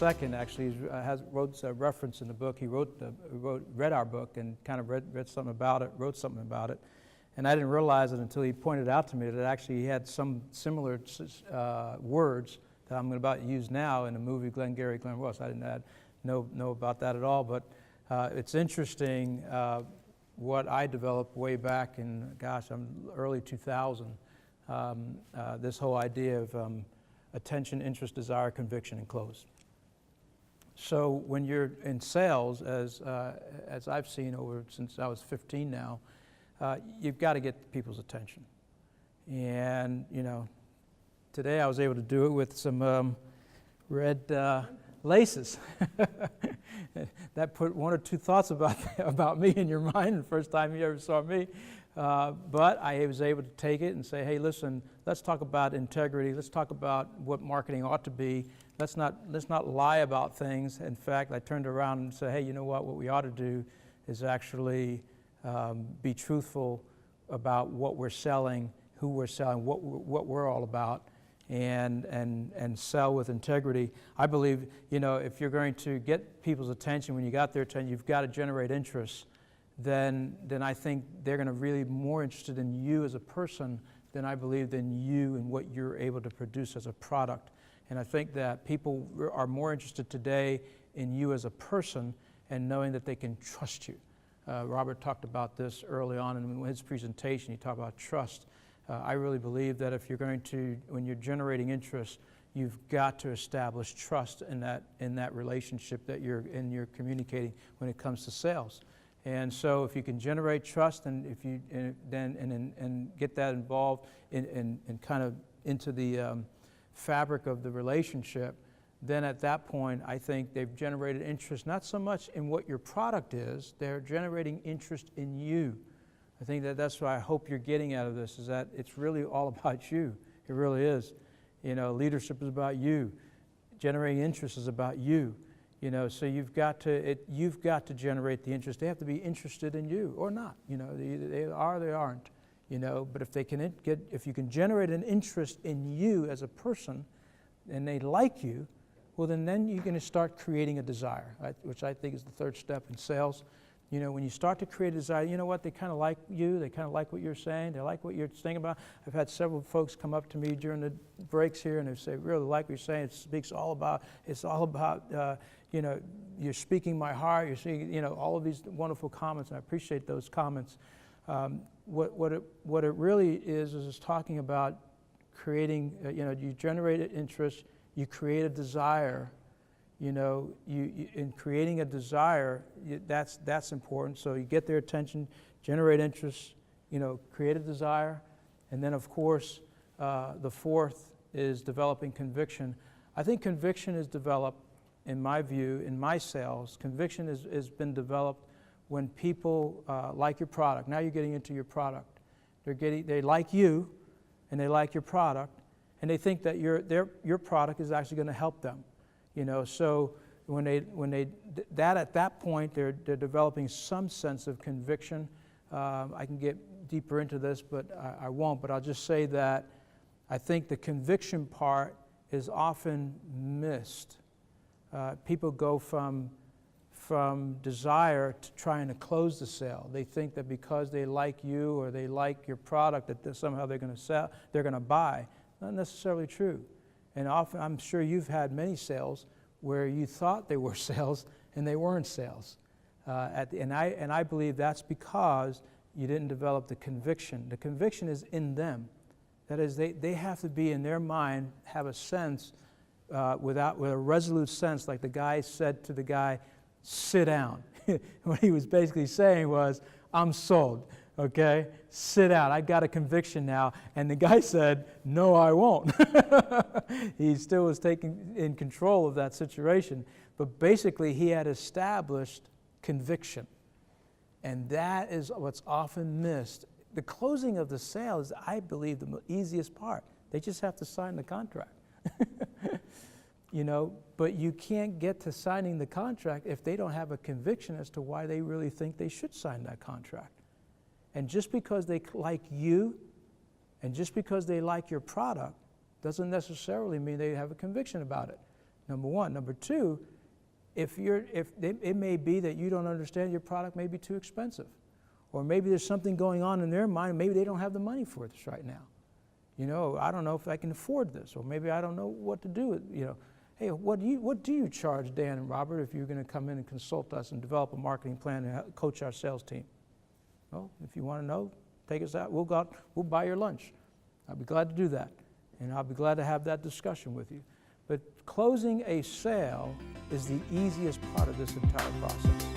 II actually wrote a reference in the book. He read our book and kind of read something about it, wrote something about it. And I didn't realize it until he pointed out to me that actually he had some similar words that I'm about to use now in the movie Glengarry Glen Ross. I didn't know about that at all, but it's interesting what I developed way back in, early 2000, this whole idea of attention, interest, desire, conviction, and close. So when you're in sales, as I've seen since I was 15 now, you've got to get people's attention. And, today I was able to do it with some red laces. That put one or two thoughts about me in your mind the first time you ever saw me. But I was able to take it and say, hey, listen, let's talk about integrity. Let's talk about what marketing ought to be. Let's not lie about things. In fact, I turned around and said, hey, you know what we ought to do is actually be truthful about what we're selling, who we're selling, what we're all about, and sell with integrity. I believe, if you're going to get people's attention, when you got their attention, you've got to generate interest. Then I think they're going to really be more interested in you as a person than I believe than you and what you're able to produce as a product. And I think that people are more interested today in you as a person and knowing that they can trust you. Robert talked about this early on in his presentation. He talked about trust. I really believe that if you're going to, when you're generating interest, you've got to establish trust in that relationship that you're communicating when it comes to sales. And so if you can generate trust and if you and get that involved in kind of into the fabric of the relationship, then at that point I think they've generated interest not so much in what your product is, they're generating interest in you. I think that's what I hope you're getting out of this, is that it's really all about you. It really is. Leadership is about you. Generating interest is about you. So you've got to generate the interest. They have to be interested in you or not. They are, they aren't. But if you can generate an interest in you as a person, and they like you, well, then you're going to start creating a desire, right? Which I think is the third step in sales. When you start to create a desire, you know what? They kind of like you. They kind of like what you're saying. They like what you're saying about. I've had several folks come up to me during the breaks here, and they say, really like what you're saying. It's all about, you're speaking my heart. You're seeing, all of these wonderful comments, and I appreciate those comments. What it really is talking about creating, you generate an interest, you create a desire. In creating a desire, that's important. So you get their attention, generate interest, create a desire. And then, of course, the fourth is developing conviction. I think conviction is developed, in my view, in my sales. Conviction has been developed when people like your product. Now you're getting into your product. They like you, and they like your product, and they think that your product is actually going to help them. So at that point, they're developing some sense of conviction. I can get deeper into this, but I won't. But I'll just say that I think the conviction part is often missed. People go from desire to trying to close the sale. They think that because they like you or they like your product, that somehow they're going to buy. Not necessarily true. And often, I'm sure you've had many sales where you thought they were sales and they weren't sales. And I believe that's because you didn't develop the conviction. The conviction is in them. That is, they have to be in their mind, have a sense, with a resolute sense, like the guy said to the guy, sit down. What he was basically saying was, I'm sold. Okay, sit down. I got a conviction now. And the guy said, no, I won't. He still was taking in control of that situation. But basically, he had established conviction. And that is what's often missed. The closing of the sale is, I believe, the easiest part. They just have to sign the contract. But you can't get to signing the contract if they don't have a conviction as to why they really think they should sign that contract. And just because they like you and just because they like your product doesn't necessarily mean they have a conviction about it. number one. Number two, it may be that you don't understand your product may be too expensive. Or maybe there's something going on in their mind, maybe they don't have the money for this right now. You know, I don't know if I can afford this, or maybe I don't know what to do with, you know. Hey, what do you charge, Dan and Robert, if you're going to come in and consult us and develop a marketing plan and coach our sales team? Well, if you want to know, take us out. We'll go out, we'll buy your lunch. I'll be glad to do that. And I'll be glad to have that discussion with you. But closing a sale is the easiest part of this entire process.